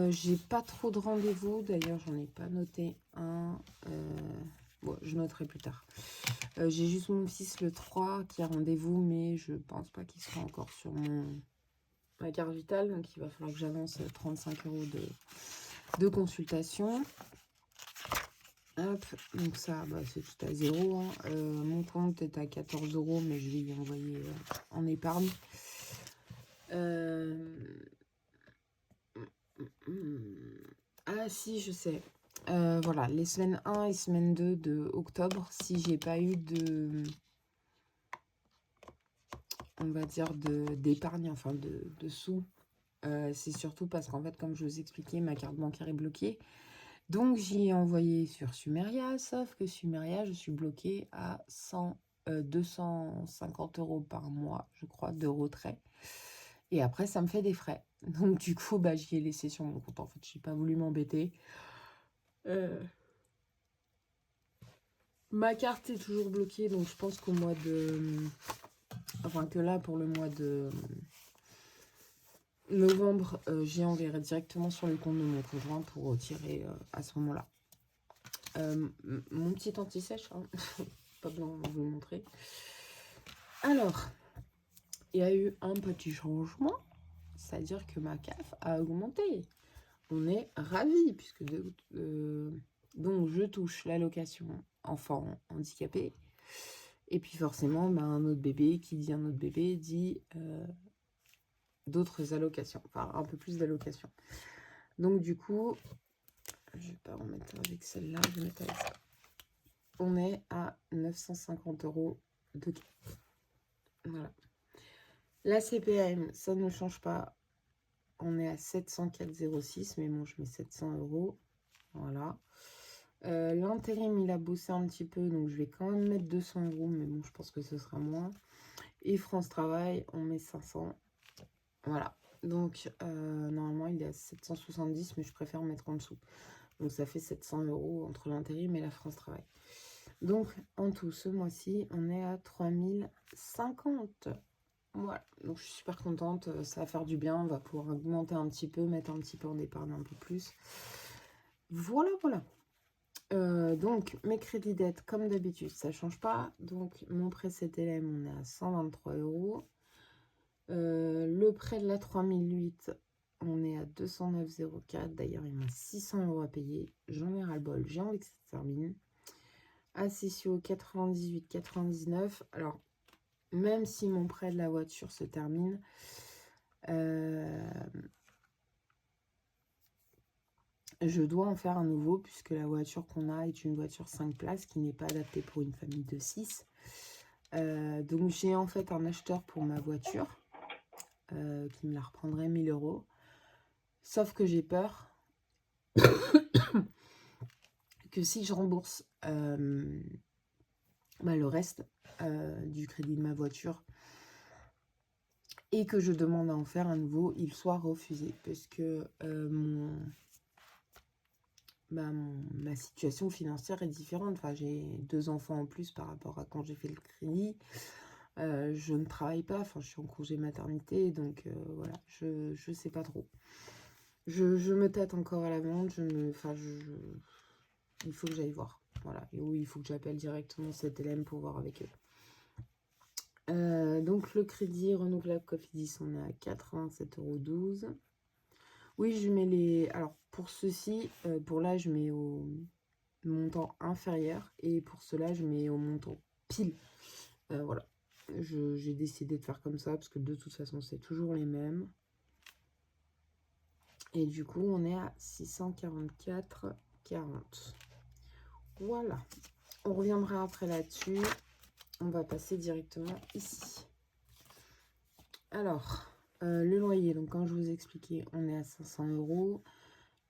A: J'ai pas trop de rendez-vous. D'ailleurs, j'en ai pas noté un. Bon, je noterai plus tard. J'ai juste mon fils le 3 qui a rendez-vous, mais je pense pas qu'il sera encore sur ma carte vitale. Donc, il va falloir que j'avance 35 € de consultation. Hop, donc ça, c'est tout à 0. Mon compte est à 14 €, mais je vais lui envoyer en épargne. Ah si, je sais. Voilà, les semaines 1 et semaine 2 de octobre, si j'ai pas eu on va dire, d'épargne, enfin de sous, c'est surtout parce qu'en fait, comme je vous expliquais, ma carte bancaire est bloquée. Donc, j'y ai envoyé sur Sumeria, sauf que Sumeria, je suis bloquée à 250 € par mois, je crois, de retrait. Et après, ça me fait des frais. Donc, du coup, j'y ai laissé sur mon compte. En fait, j'ai pas voulu m'embêter. Ma carte est toujours bloquée, donc je pense qu'au mois de... Enfin, que là, pour le mois de novembre, j'y enverrai directement sur le compte de mon conjoint pour retirer à ce moment-là. Mon petit anti-sèche, hein. Pas besoin de vous le montrer. Alors, il y a eu un petit changement, c'est-à-dire que ma CAF a augmenté. On est ravis, puisque donc je touche l'allocation enfant handicapé. Et puis forcément, un autre bébé, qui dit un autre bébé, dit d'autres allocations, enfin un peu plus d'allocations. Donc du coup, je vais pas en mettre avec celle-là, je vais mettre avec ça. On est à 950 € de gain. Voilà. La CPAM, ça ne change pas. On est à 704,06, mais bon, je mets 700 €. Voilà. L'intérim, il a bossé un petit peu, donc je vais quand même mettre 200 €, mais bon, je pense que ce sera moins. Et France Travail, on met 500. Voilà. Donc, normalement, il est à 770, mais je préfère mettre en dessous. Donc, ça fait 700 € entre l'intérim et la France Travail. Donc, en tout, ce mois-ci, on est à 3050. Voilà. Donc, je suis super contente. Ça va faire du bien. On va pouvoir augmenter un petit peu, mettre un petit peu en épargne un peu plus. Voilà. Donc, mes crédits dettes, comme d'habitude, ça ne change pas. Donc, mon prêt CTLM, on est à 123 €. Le prêt de la 3008, on est à 209,04. D'ailleurs, il me reste 600 € à payer. J'en ai ras-le-bol. J'ai envie que ça se termine. Accessio 98,99. Alors, même si mon prêt de la voiture se termine, je dois en faire un nouveau puisque la voiture qu'on a est une voiture 5 places qui n'est pas adaptée pour une famille de 6. Donc j'ai en fait un acheteur pour ma voiture qui me la reprendrait 1000 €. Sauf que j'ai peur que si je rembourse le reste du crédit de ma voiture et que je demande à en faire un nouveau, il soit refusé parce que ma situation financière est différente. Enfin, j'ai 2 enfants en plus par rapport à quand j'ai fait le crédit. Je ne travaille pas, enfin, je suis en congé maternité, donc voilà, je sais pas trop. Je me tâte encore à la vente, il faut que j'aille voir. Voilà, et oui, il faut que j'appelle directement cette LM pour voir avec eux. Donc le crédit renouvelable Cofidis, on est à 87,12 €. Oui, je mets les... Alors, pour ceci, pour là, je mets au montant inférieur. Et pour cela, je mets au montant pile. Voilà. J'ai décidé de faire comme ça, parce que de toute façon, c'est toujours les mêmes. Et du coup, on est à 644,40. Voilà. On reviendra après là-dessus. On va passer directement ici. Alors... le loyer, donc comme je vous expliquais, on est à 500 €.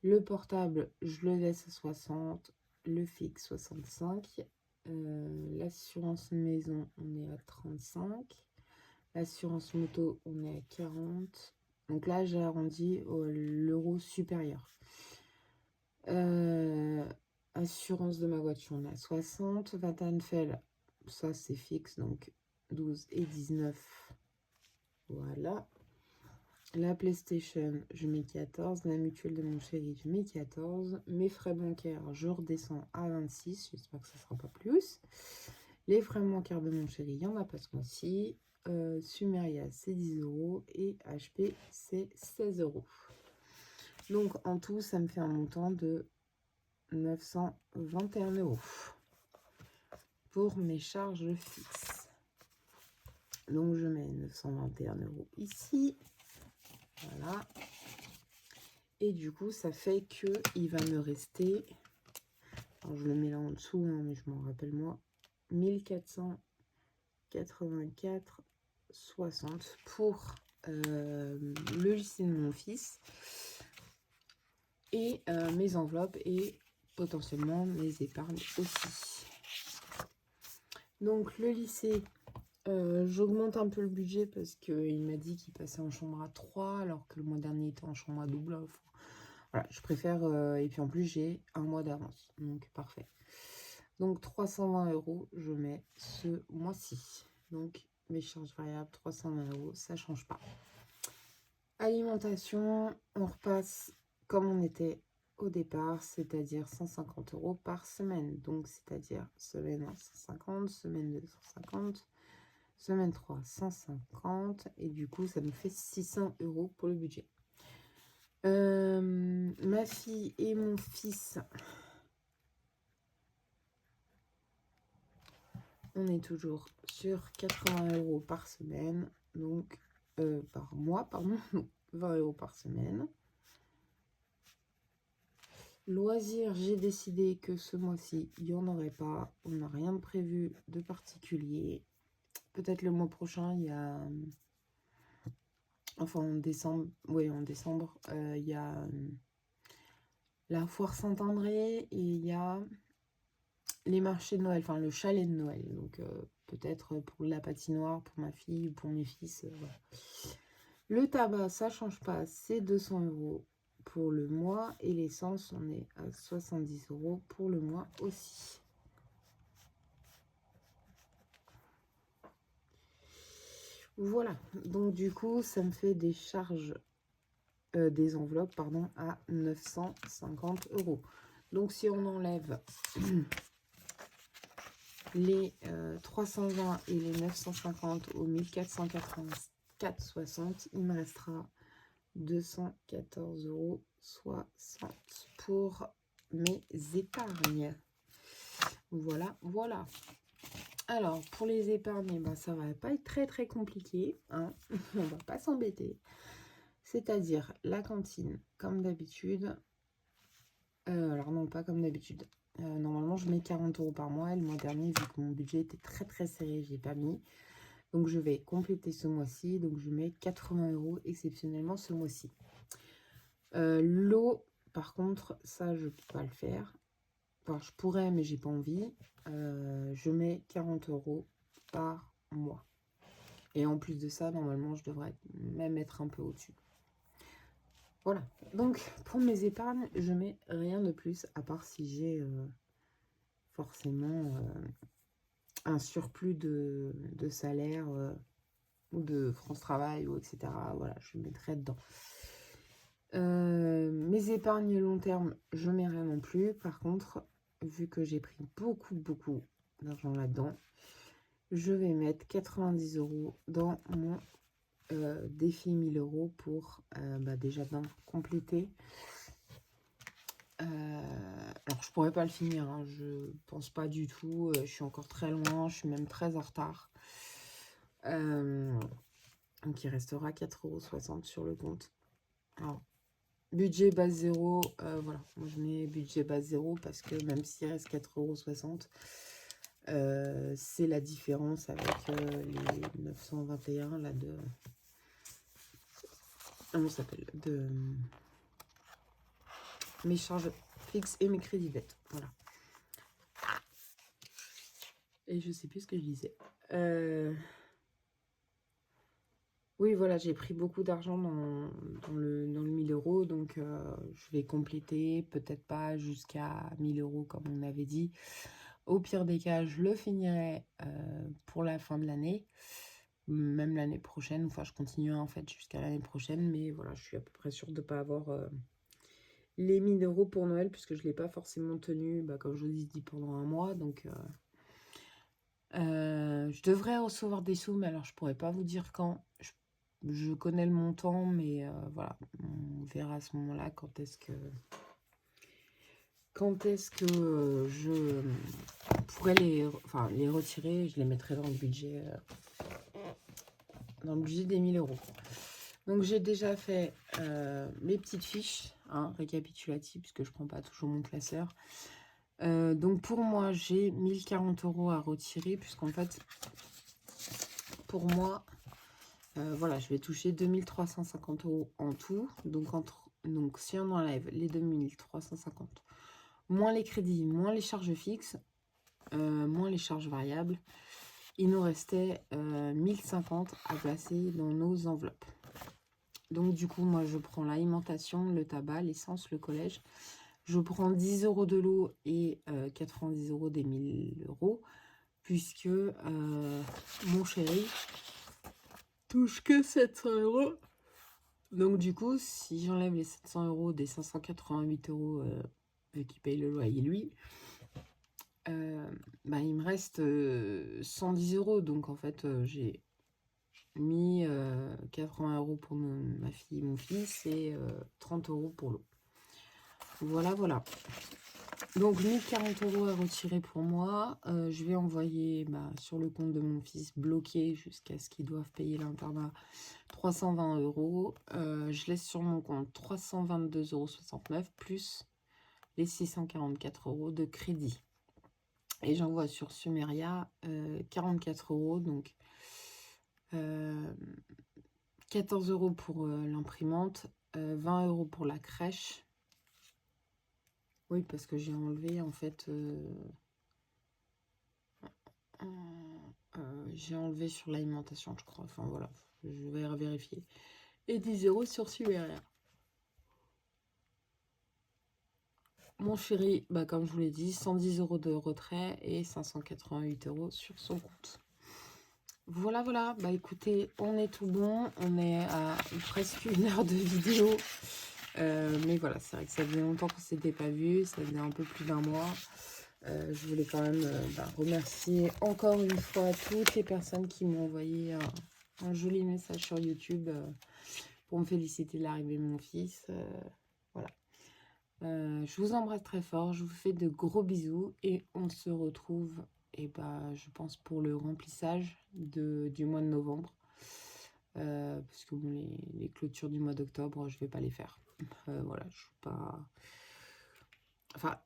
A: Le portable, je le laisse à 60. Le fixe, 65. L'assurance maison, on est à 35. L'assurance moto, on est à 40. Donc là, j'ai arrondi l'euro supérieur. Assurance de ma voiture, on est à 60. Vattenfall, ça c'est fixe, donc 12 et 19. Voilà. La PlayStation, je mets 14. La mutuelle de mon chéri, je mets 14. Mes frais bancaires, je redescends à 26. J'espère que ça ne sera pas plus. Les frais bancaires de mon chéri, il n'y en a pas ce mois-ci. Sumeria, c'est 10 €. Et HP, c'est 16 €. Donc, en tout, ça me fait un montant de 921 € pour mes charges fixes. Donc, je mets 921 € ici. Voilà. Et du coup, ça fait que il va me rester, alors je le mets là en dessous, hein, mais je m'en rappelle moi, 1484,60 pour le lycée de mon fils et mes enveloppes et potentiellement mes épargnes aussi. Donc le lycée, j'augmente un peu le budget parce qu'il m'a dit qu'il passait en chambre à 3 alors que le mois dernier il était en chambre à double. Voilà, je préfère, et puis en plus j'ai un mois d'avance, donc parfait. Donc 320 €, je mets ce mois-ci. Donc mes charges variables, 320 €, ça change pas. Alimentation, on repasse comme on était au départ, c'est-à-dire 150 € par semaine. Donc c'est-à-dire semaine 1, 150, semaine 2, 150, semaine 3, 150. Et du coup, ça nous fait 600 € pour le budget. Ma fille et mon fils, on est toujours sur 80 € par semaine, donc par mois, pardon, 20 € par semaine. Loisirs, j'ai décidé que ce mois-ci, il n'y en aurait pas. On n'a rien de prévu de particulier. Peut-être le mois prochain, il y a... Enfin, en décembre, oui, en décembre, il y a la foire Saint-André et il y a les marchés de Noël, enfin le chalet de Noël. Donc peut-être pour la patinoire, pour ma fille ou pour mes fils. Voilà. Le tabac, ça change pas, c'est 200 € pour le mois. Et l'essence, on est à 70 € pour le mois aussi. Voilà, donc du coup, ça me fait des charges, des enveloppes, pardon, à 950 €. Donc si on enlève les 320 et les 950 aux 1484,60, il me restera 214,60 € pour mes épargnes. Voilà, voilà. Alors, pour les épargnes, ben, ça va pas être très compliqué, hein. On va pas s'embêter. C'est-à-dire la cantine, comme d'habitude. Alors non, pas comme d'habitude. Normalement, je mets 40 € par mois. Et le mois dernier, vu que mon budget était très serré, j'ai pas mis. Donc, je vais compléter ce mois-ci. Donc, je mets 80 € exceptionnellement ce mois-ci. L'eau, par contre, ça, je peux pas le faire. Enfin, je pourrais, mais j'ai pas envie. Je mets 40 € par mois. Et en plus de ça, normalement, je devrais même être un peu au-dessus. Voilà. Donc, pour mes épargnes, je mets rien de plus, à part si j'ai forcément un surplus de salaire ou de France Travail, ou etc. Voilà, je mettrai dedans. Mes épargnes long terme, je mets rien non plus. Par contre, vu que j'ai pris beaucoup d'argent là-dedans, je vais mettre 90 € dans mon défi 1000 € pour déjà compléter. Alors je pourrais pas le finir, hein, je pense pas du tout. Je suis encore très loin, je suis même très en retard. Donc il restera 4,60 € sur le compte. Alors, budget base 0, voilà, moi je mets budget base 0 parce que même s'il reste 4,60 €, c'est la différence avec les 921 là de... Comment ça s'appelle? De mes charges fixes et mes crédits dettes. Voilà. Et je sais plus ce que je disais. Oui, voilà, j'ai pris beaucoup d'argent dans le 1000 €, donc je vais compléter, peut-être pas jusqu'à 1000 € comme on avait dit. Au pire des cas, je le finirai pour la fin de l'année, même l'année prochaine. Enfin, je continuerai en fait jusqu'à l'année prochaine, mais voilà, je suis à peu près sûre de ne pas avoir les 1000 € pour Noël, puisque je ne l'ai pas forcément tenu, comme je vous ai dit, pendant un mois. Donc, je devrais recevoir des sous, mais alors je pourrais pas vous dire quand. Je connais le montant, mais voilà, on verra à ce moment-là quand est-ce que je pourrais les retirer. Je les mettrai dans le budget des 1000 €. Donc j'ai déjà fait mes petites fiches récapitulatives, puisque je prends pas toujours mon classeur. Donc pour moi, j'ai 1040 € à retirer, puisqu'en fait, pour moi, voilà, je vais toucher 2350 € en tout. Donc si on enlève les 2350, moins les crédits, moins les charges fixes, moins les charges variables, il nous restait 1050 à placer dans nos enveloppes. Donc du coup, moi je prends l'alimentation, le tabac, l'essence, le collège. Je prends 10 € de l'eau et 90 € des 1000 €, puisque mon chéri touche que 700 €. Donc du coup, si j'enlève les 700 € des 588 € vu qu'il paye le loyer lui, il me reste 110 €. Donc en fait, j'ai mis 80 € pour ma fille et mon fils et 30 € pour l'eau. Voilà, voilà. Donc 1040 € à retirer pour moi. Je vais envoyer sur le compte de mon fils bloqué jusqu'à ce qu'ils doivent payer l'internat 320 €. Je laisse sur mon compte 322,69 € plus les 644 € de crédit. Et j'envoie sur Sumeria 44 €. Donc 14 € pour l'imprimante, 20 € pour la crèche. Oui, parce que j'ai enlevé en fait... j'ai enlevé sur l'alimentation, je crois. Enfin voilà, je vais vérifier. Et 10 € sur Sumeria. Mon chéri, comme je vous l'ai dit, 110 € de retrait et 588 € sur son compte. Voilà, voilà. Écoutez, on est tout bon. On est à presque 1 heure de vidéo. Mais voilà, c'est vrai que ça faisait longtemps qu'on ne s'était pas vu. Ça faisait un peu plus d'1 mois. Je voulais quand même remercier encore une fois toutes les personnes qui m'ont envoyé un joli message sur YouTube pour me féliciter de l'arrivée de mon fils. Voilà. Je vous embrasse très fort, je vous fais de gros bisous et on se retrouve, et bah, je pense pour le remplissage du mois de novembre. Parce que bon, les clôtures du mois d'octobre, je vais pas les faire. Voilà, je suis pas... Enfin,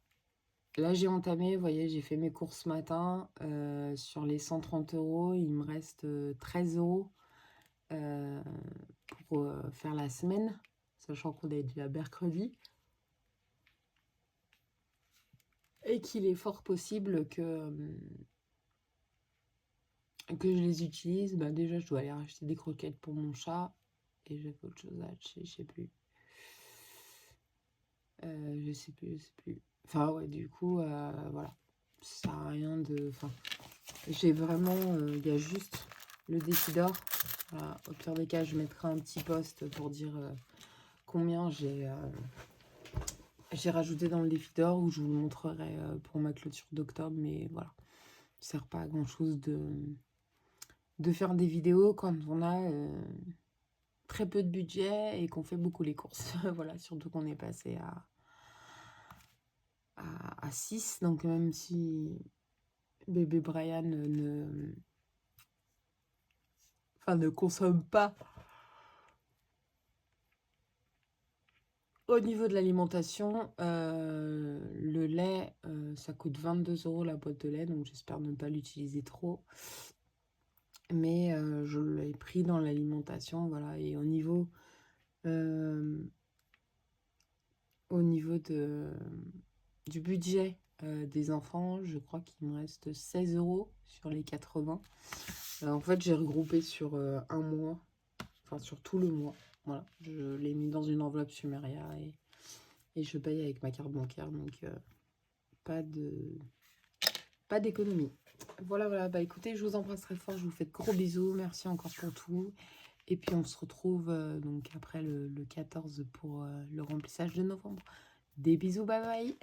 A: là j'ai entamé, vous voyez, j'ai fait mes courses ce matin. Sur les 130 €, il me reste 13 € pour faire la semaine, sachant qu'on est déjà mercredi. Et qu'il est fort possible que je les utilise. Bah, déjà, je dois aller racheter des croquettes pour mon chat. Et j'avais autre chose à acheter, je sais plus. Je sais plus. Enfin, ouais, du coup, voilà. Ça sert à rien de... Enfin, j'ai vraiment... Il y a juste le décideur. Voilà. Au pire des cas, je mettrai un petit post pour dire combien j'ai rajouté dans le défi d'or, où je vous le montrerai pour ma clôture d'octobre. Mais voilà, ça sert pas à grand chose de faire des vidéos quand on a très peu de budget et qu'on fait beaucoup les courses. Voilà, surtout qu'on est passé à 6. Donc même si bébé Brian ne consomme pas au niveau de l'alimentation, le lait, ça coûte 22 € la boîte de lait, donc j'espère ne pas l'utiliser trop. Mais je l'ai pris dans l'alimentation, voilà. Et au niveau du budget des enfants, je crois qu'il me reste 16 € sur les 80. En fait, j'ai regroupé sur un mois, enfin sur tout le mois. Voilà, je l'ai mis dans une enveloppe Sumeria et je paye avec ma carte bancaire, donc pas d'économie. Voilà, bah écoutez, je vous embrasse très fort, je vous fais de gros bisous, merci encore pour tout. Et puis on se retrouve donc après le 14 pour le remplissage de novembre. Des bisous, bye bye.